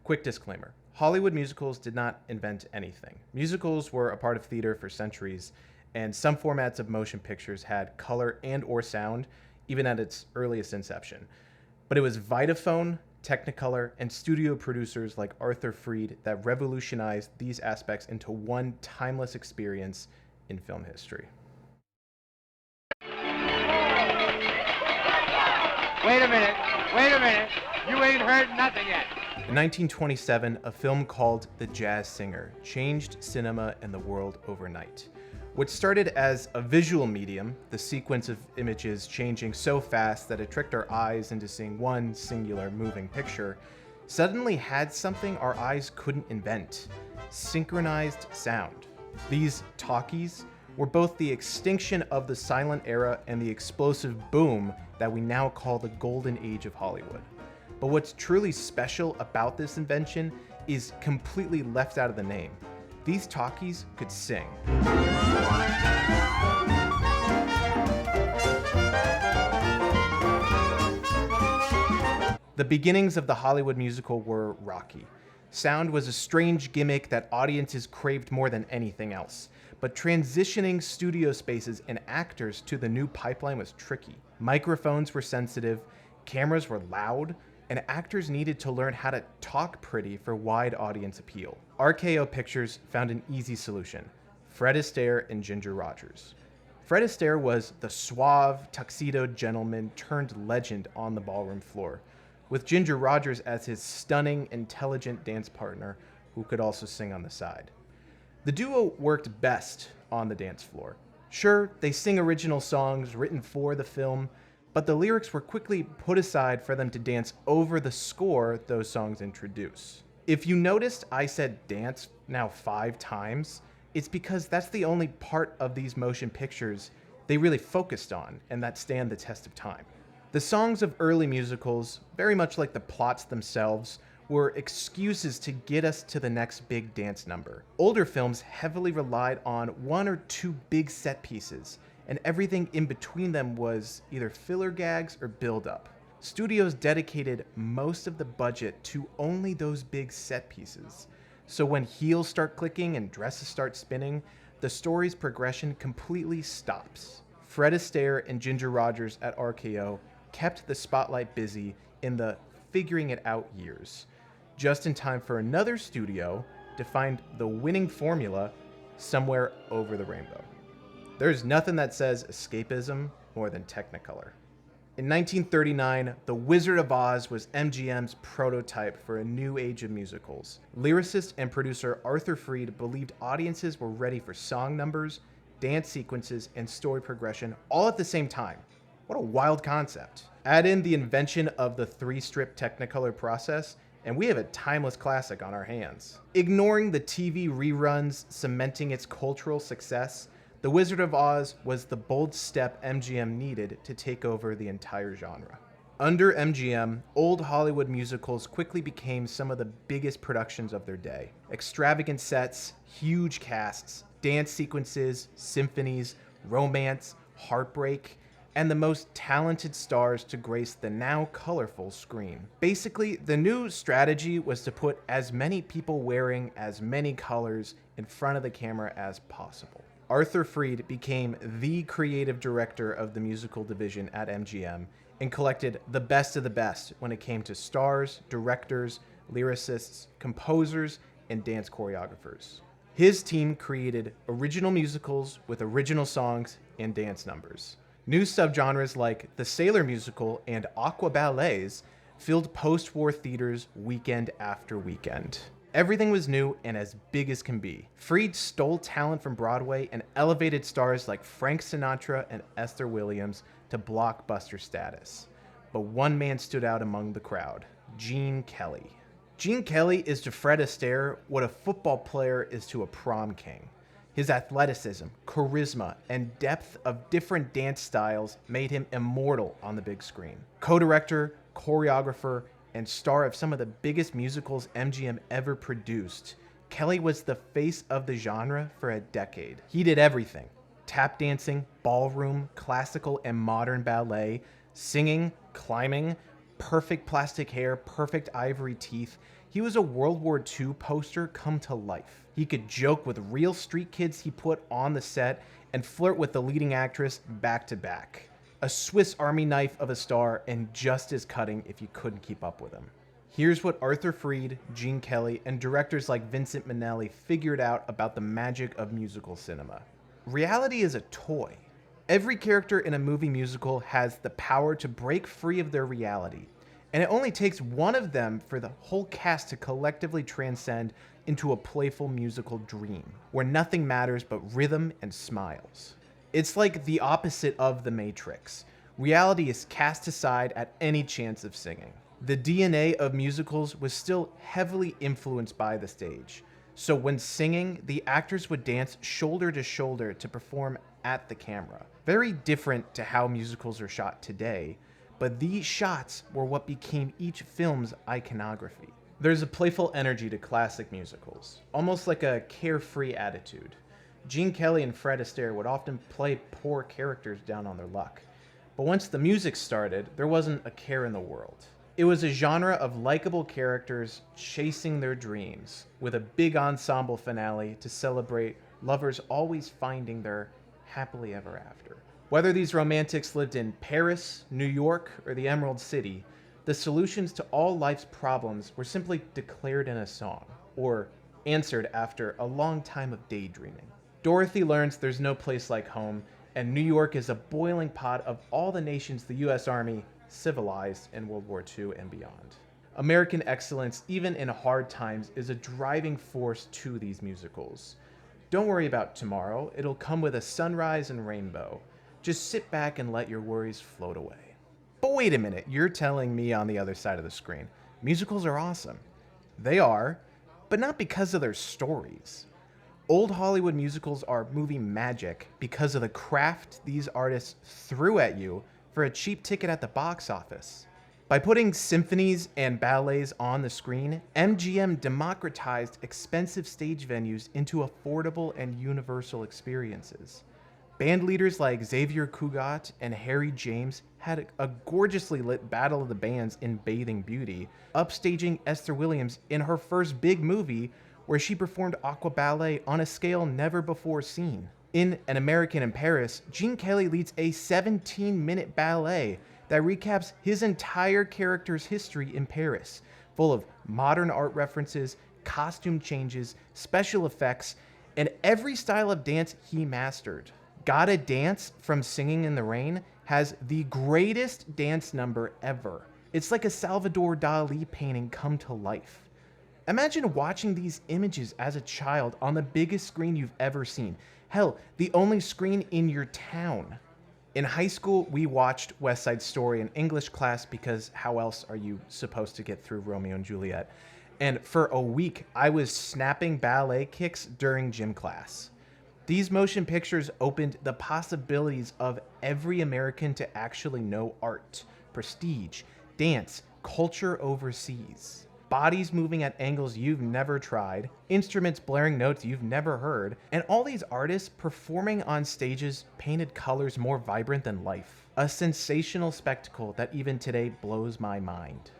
Quick disclaimer. Hollywood musicals did not invent anything. Musicals were a part of theater for centuries, and some formats of motion pictures had color and or sound, even at its earliest inception. But it was Vitaphone, Technicolor, and studio producers like Arthur Freed that revolutionized these aspects into one timeless experience in film history. Wait a minute. You ain't heard nothing yet. In 1927, a film called The Jazz Singer changed cinema and the world overnight. What started as a visual medium, the sequence of images changing so fast that it tricked our eyes into seeing one singular moving picture, suddenly had something our eyes couldn't invent: synchronized sound. These talkies were both the extinction of the silent era and the explosive boom that we now call the golden age of Hollywood. But what's truly special about this invention is completely left out of the name. These talkies could sing. The beginnings of the Hollywood musical were rocky. Sound was a strange gimmick that audiences craved more than anything else. But transitioning studio spaces and actors to the new pipeline was tricky. Microphones were sensitive, cameras were loud, and actors needed to learn how to talk pretty for wide audience appeal. RKO Pictures found an easy solution: Fred Astaire and Ginger Rogers. Fred Astaire was the suave, tuxedoed gentleman turned legend on the ballroom floor, with Ginger Rogers as his stunning, intelligent dance partner who could also sing on the side. The duo worked best on the dance floor. Sure, they sing original songs written for the film, but the lyrics were quickly put aside for them to dance over the score those songs introduce. If you noticed I said dance now 5 times, it's because that's the only part of these motion pictures they really focused on and that stand the test of time. The songs of early musicals, very much like the plots themselves, were excuses to get us to the next big dance number. Older films heavily relied on 1 or 2 big set pieces, and everything in between them was either filler gags or build-up. Studios dedicated most of the budget to only those big set pieces. So when heels start clicking and dresses start spinning, the story's progression completely stops. Fred Astaire and Ginger Rogers at RKO kept the spotlight busy in the figuring it out years, just in time for another studio to find the winning formula somewhere over the rainbow. There's nothing that says escapism more than Technicolor. In 1939, The Wizard of Oz was MGM's prototype for a new age of musicals. Lyricist and producer Arthur Freed believed audiences were ready for song numbers, dance sequences, and story progression all at the same time. What a wild concept. Add in the invention of the 3-strip Technicolor process, and we have a timeless classic on our hands. Ignoring the TV reruns cementing its cultural success, The Wizard of Oz was the bold step MGM needed to take over the entire genre. Under MGM, old Hollywood musicals quickly became some of the biggest productions of their day. Extravagant sets, huge casts, dance sequences, symphonies, romance, heartbreak, and the most talented stars to grace the now colorful screen. Basically, the new strategy was to put as many people wearing as many colors in front of the camera as possible. Arthur Freed became the creative director of the musical division at MGM and collected the best of the best when it came to stars, directors, lyricists, composers, and dance choreographers. His team created original musicals with original songs and dance numbers. New subgenres like the Sailor musical and aqua ballets filled post-war theaters weekend after weekend. Everything was new and as big as can be. Freed stole talent from Broadway and elevated stars like Frank Sinatra and Esther Williams to blockbuster status. But one man stood out among the crowd: Gene Kelly. Gene Kelly is to Fred Astaire what a football player is to a prom king. His athleticism, charisma, and depth of different dance styles made him immortal on the big screen. Co-director, choreographer, and star of some of the biggest musicals MGM ever produced, Kelly was the face of the genre for a decade. He did everything: tap dancing, ballroom, classical and modern ballet, singing, climbing, Perfect plastic hair, perfect ivory teeth. He was a World War II poster come to life. He could joke with real street kids he put on the set and flirt with the leading actress back to back. A Swiss Army knife of a star and just as cutting if you couldn't keep up with him. Here's what Arthur Freed, Gene Kelly, and directors like Vincent Minnelli figured out about the magic of musical cinema. Reality is a toy. Every character in a movie musical has the power to break free of their reality, and it only takes one of them for the whole cast to collectively transcend into a playful musical dream, where nothing matters but rhythm and smiles. It's like the opposite of The Matrix. Reality is cast aside at any chance of singing. The DNA of musicals was still heavily influenced by the stage. So when singing, the actors would dance shoulder to shoulder to perform at the camera. Very different to how musicals are shot today, but these shots were what became each film's iconography. There's a playful energy to classic musicals, almost like a carefree attitude. Gene Kelly and Fred Astaire would often play poor characters down on their luck. But once the music started, there wasn't a care in the world. It was a genre of likable characters chasing their dreams, with a big ensemble finale to celebrate lovers always finding their happily ever after. Whether these romantics lived in Paris, New York, or the Emerald City, the solutions to all life's problems were simply declared in a song, or answered after a long time of daydreaming. Dorothy learns there's no place like home, and New York is a boiling pot of all the nations the U.S. Army civilized in World War II and beyond. American excellence, even in hard times, is a driving force to these musicals. Don't worry about tomorrow, it'll come with a sunrise and rainbow. Just sit back and let your worries float away. But wait a minute, you're telling me on the other side of the screen, musicals are awesome. They are, but not because of their stories. Old Hollywood musicals are movie magic because of the craft these artists threw at you for a cheap ticket at the box office. By putting symphonies and ballets on the screen, MGM democratized expensive stage venues into affordable and universal experiences. Band leaders like Xavier Cugat and Harry James had a gorgeously lit battle of the bands in Bathing Beauty, upstaging Esther Williams in her first big movie where she performed aqua ballet on a scale never before seen. In An American in Paris, Gene Kelly leads a 17-minute ballet that recaps his entire character's history in Paris, full of modern art references, costume changes, special effects, and every style of dance he mastered. Gotta Dance from Singing in the Rain has the greatest dance number ever. It's like a Salvador Dali painting come to life. Imagine watching these images as a child on the biggest screen you've ever seen. Hell, the only screen in your town. In high school, we watched West Side Story in English class because how else are you supposed to get through Romeo and Juliet? And for a week, I was snapping ballet kicks during gym class. These motion pictures opened the possibilities of every American to actually know art, prestige, dance, culture overseas. Bodies moving at angles you've never tried, instruments blaring notes you've never heard, and all these artists performing on stages painted colors more vibrant than life. A sensational spectacle that even today blows my mind.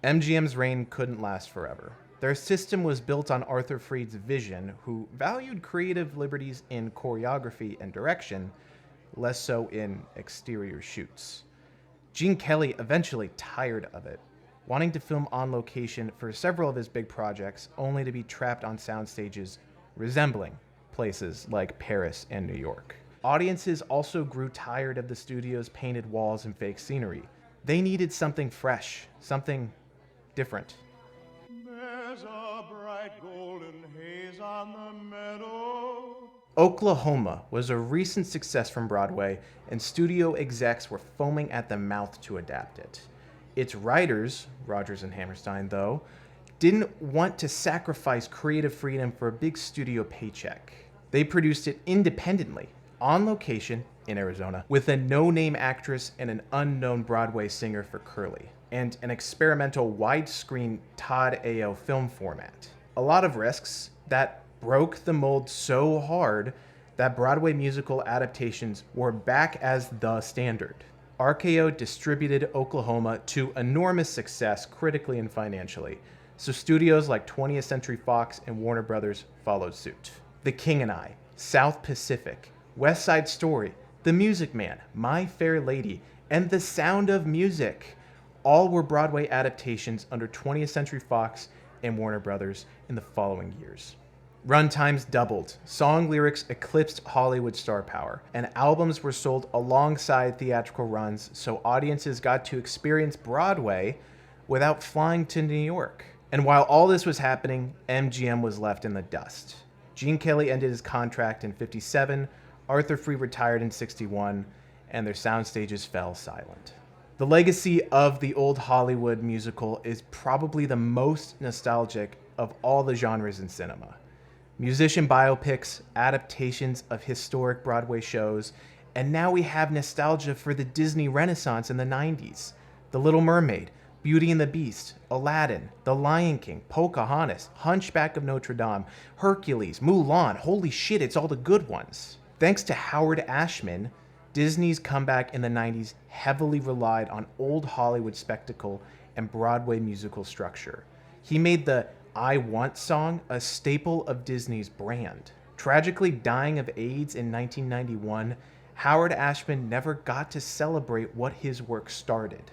MGM's reign couldn't last forever. Their system was built on Arthur Freed's vision, who valued creative liberties in choreography and direction, less so in exterior shoots. Gene Kelly eventually tired of it, wanting to film on location for several of his big projects, only to be trapped on sound stages resembling places like Paris and New York. Audiences also grew tired of the studio's painted walls and fake scenery. They needed something fresh, something different. There's a bright golden haze on the meadow. Oklahoma was a recent success from Broadway, and studio execs were foaming at the mouth to adapt it. Its writers, Rodgers and Hammerstein, though, didn't want to sacrifice creative freedom for a big studio paycheck. They produced it independently, on location in Arizona, with a no-name actress and an unknown Broadway singer for Curly, and an experimental widescreen Todd AO film format. A lot of risks that broke the mold so hard that Broadway musical adaptations were back as the standard. RKO distributed Oklahoma to enormous success critically and financially, so studios like 20th Century Fox and Warner Brothers followed suit. The King and I, South Pacific, West Side Story, The Music Man, My Fair Lady, and The Sound of Music all were Broadway adaptations under 20th Century Fox and Warner Brothers in the following years. Runtimes doubled, song lyrics eclipsed Hollywood star power, and albums were sold alongside theatrical runs so audiences got to experience Broadway without flying to New York. And while all this was happening, MGM was left in the dust. Gene Kelly ended his contract in '57, Arthur Free retired in '61, and their soundstages fell silent. The legacy of the old Hollywood musical is probably the most nostalgic of all the genres in cinema. Musician biopics, adaptations of historic Broadway shows, and now we have nostalgia for the Disney Renaissance in the 90s. The Little Mermaid, Beauty and the Beast, Aladdin, The Lion King, Pocahontas, Hunchback of Notre Dame, Hercules, Mulan. Holy shit, it's all the good ones. Thanks to Howard Ashman, Disney's comeback in the 90s heavily relied on old Hollywood spectacle and Broadway musical structure. He made the I Want song a staple of Disney's brand. Tragically dying of AIDS in 1991, Howard Ashman never got to celebrate what his work started.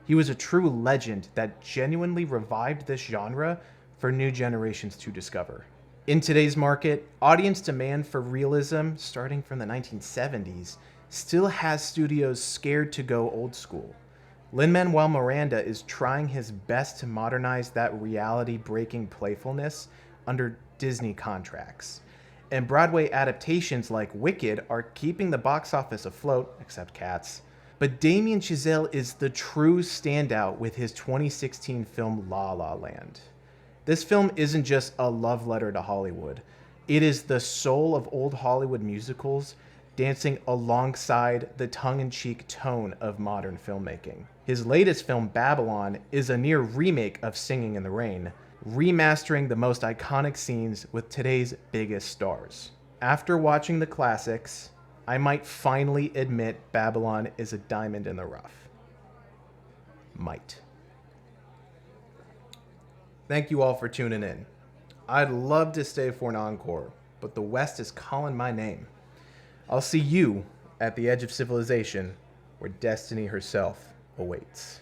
He was a true legend that genuinely revived this genre for new generations to discover. In today's market, audience demand for realism, starting from the 1970s, still has studios scared to go old school. Lin-Manuel Miranda is trying his best to modernize that reality-breaking playfulness under Disney contracts. And Broadway adaptations like Wicked are keeping the box office afloat, except Cats. But Damien Chazelle is the true standout with his 2016 film La La Land. This film isn't just a love letter to Hollywood. It is the soul of old Hollywood musicals dancing alongside the tongue-in-cheek tone of modern filmmaking. His latest film, Babylon, is a near remake of Singing in the Rain, remastering the most iconic scenes with today's biggest stars. After watching the classics, I might finally admit Babylon is a diamond in the rough. Might. Thank you all for tuning in. I'd love to stay for an encore, but the West is calling my name. I'll see you at the edge of civilization, where destiny herself awaits.